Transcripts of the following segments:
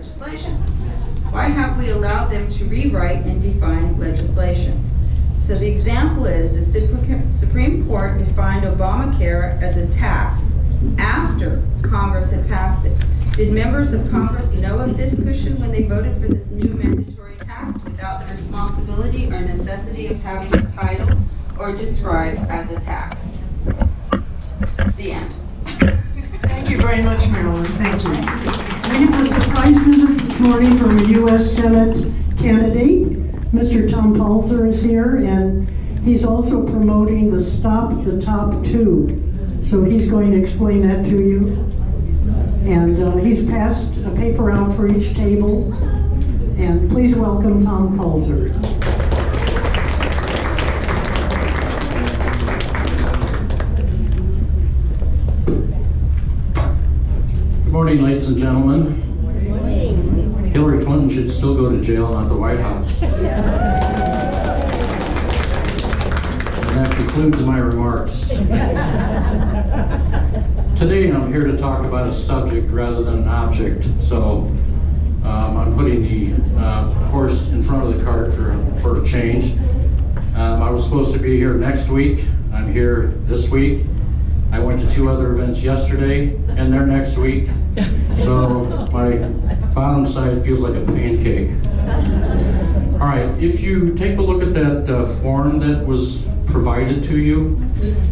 legislation? Why have we allowed them to rewrite and define legislation? So the example is the Supreme Court defined Obamacare as a tax after Congress had passed it. Did members of Congress know of this cushion when they voted for this new mandatory tax without the responsibility or necessity of having it titled or described as a tax? The end. Thank you very much, Marilyn. Thank you. We have a surprise visit this morning from a U.S. Senate candidate. Mr. TPalzer is here, and he's also promoting the Stop the Top 2. So he's going to explain that to you. And he's passed a paper out for each table. And please welcome TPalzer. Good morning, ladies and gentlemen. Hillary Clinton should still go to jail, not the White House. And that concludes my remarks. Today I'm here to talk about a subject rather than an object, so I'm putting the horse in front of the cart for a change. I was supposed to be here next week. I'm here this week. I went to 2 other events yesterday, and they're next week. So my bottom side feels like a pancake. All right, if you take a look at that form that was provided to you,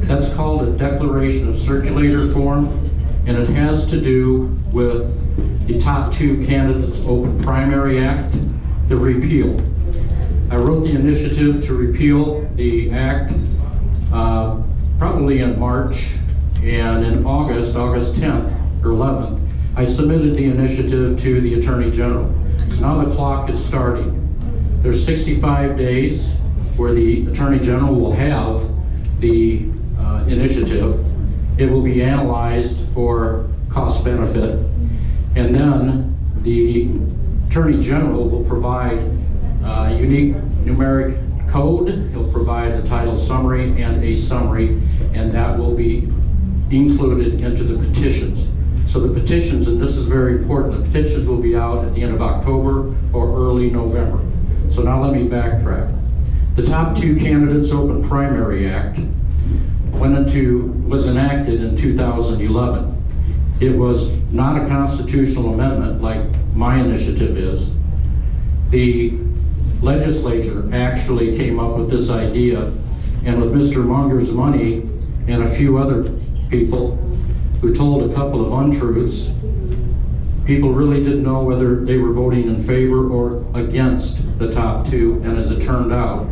that's called a Declaration of Circulator form, and it has to do with the top 2 candidates Open Primary Act, the repeal. I wrote the initiative to repeal the act probably in March, and in August 10th or 11th, I submitted the initiative to the Attorney General. So now the clock is starting. There's 65 days where the Attorney General will have the initiative. It will be analyzed for cost benefit, and then the Attorney General will provide a unique numeric code. He'll provide the title summary and a summary, and that will be included into the petitions. So the petitions, and this is very important, the petitions will be out at the end of October or early November. So now let me backtrack. The top 2 candidates Open Primary Act was enacted in 2011. It was not a constitutional amendment like my initiative is. The legislature actually came up with this idea, and with Mr. Munger's money and a few other people who told a couple of untruths, people really didn't know whether they were voting in favor or against the top 2, and as it turned out,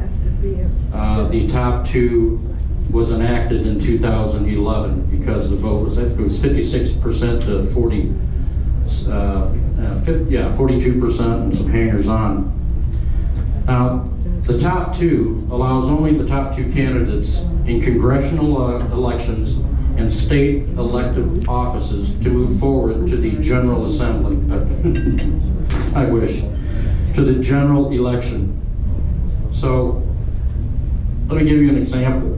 the top 2 was enacted in 2011 because the vote was, I think it was 56% to 42% and some hangers on. Now, the top 2 allows only the top 2 candidates in congressional elections and state elective offices to move forward to the General Assembly. I wish. To the general election. So, let me give you an example.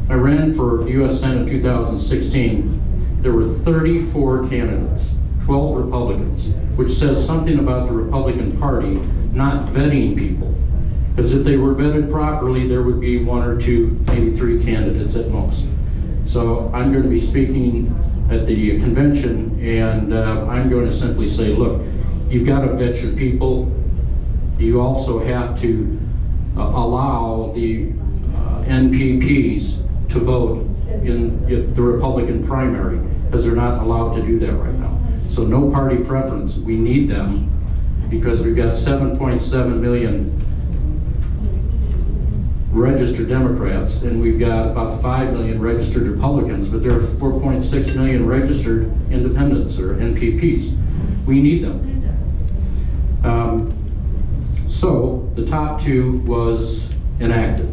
I ran for U.S. Senate in 2016. There were 34 candidates, 12 Republicans, which says something about the Republican Party not vetting people. Because if they were vetted properly, there would be 1 or 2, maybe 3 candidates at most. So I'm going to be speaking at the convention, and I'm going to simply say, look, you've got to vet your people. You also have to allow the NPPs to vote in the Republican primary, because they're not allowed to do that right now. So no party preference. We need them because we've got 7.7 million registered Democrats, and we've got about 5 million registered Republicans, but there are 4.6 million registered independents or NPPs. We need them. So the top 2 was enacted.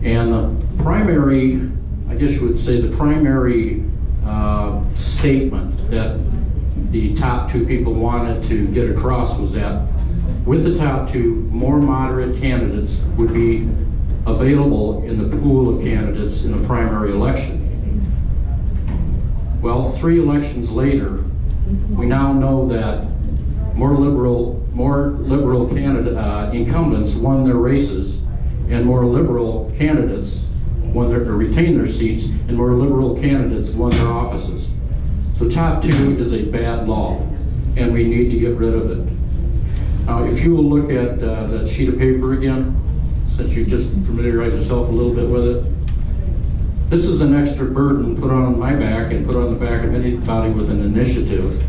And the primary, I guess you would say the primary statement that the top 2 people wanted to get across was that with the top 2, more moderate candidates would be available in the pool of candidates in a primary election. Well, 3 elections later, we now know that more liberal candidate incumbents won their races, and more liberal candidates won their, or retained their seats, and more liberal candidates won their offices. So top 2 is a bad law, and we need to get rid of it. Now, if you will look at that sheet of paper again, since you just familiarize yourself a little bit with it, this is an extra burden put on my back and put on the back of anybody with an initiative.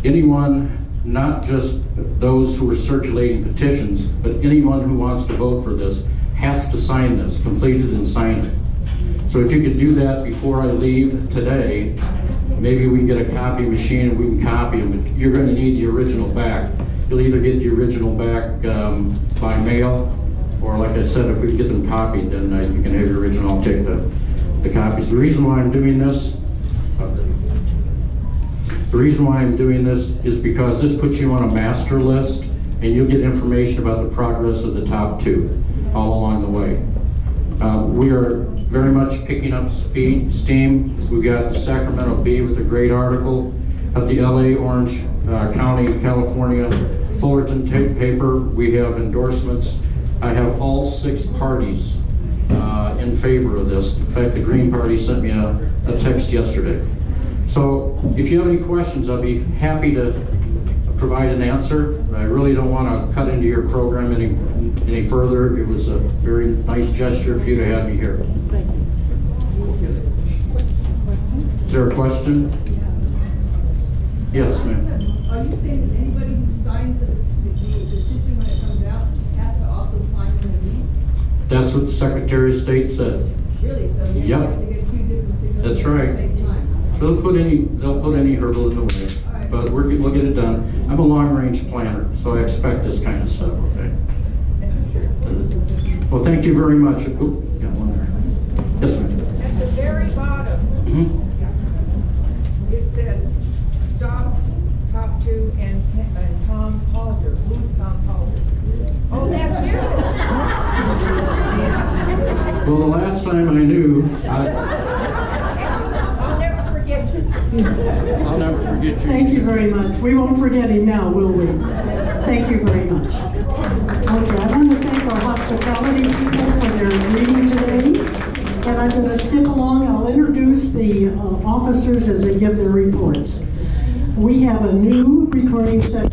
Anyone, not just those who are circulating petitions, but anyone who wants to vote for this has to sign this, complete it and sign it. So if you could do that before I leave today, maybe we can get a copy machine and we can copy them, but you're going to need the original back. You'll either get the original back by mail, or like I said, if we can get them copied, then you can have your original. I'll take the copies. The reason why I'm doing this is because this puts you on a master list, and you'll get information about the progress of the top 2 all along the way. We are very much picking up steam. We've got the Sacramento Bee with a great article, at the LA Orange County, California, Fullerton paper. We have endorsements. I have all 6 parties in favor of this. In fact, the Green Party sent me a text yesterday. So if you have any questions, I'll be happy to provide an answer. I really don't want to cut into your program any further. It was a very nice gesture for you to have me here. Is there a question? Yes, ma'am. Are you saying that anybody who signs the petition when it comes out has to also sign the deed? That's what the Secretary of State said. Really? So you Yep. have to get 2 different signatures That's at right. the same time? So they'll put any hurdle in the way, but we'll get it done. I'm a long-range planner, so I expect this kind of stuff, okay? Well, thank you very much. Oop, got one there. Yes, ma'am. At the very bottom, it says, stop, top 2, and Tom Palzer. Who's Tom Palzer? Oh, that's you! Well, the last time I knew, I'll never forget you. I'll never forget you. Thank you very much. We won't forget him now, will we? Thank you very much. Okay, I want to thank our hospitality people for their greeting today. And I'm going to skip along. I'll introduce the officers as they give their reports. We have a new recording secretary.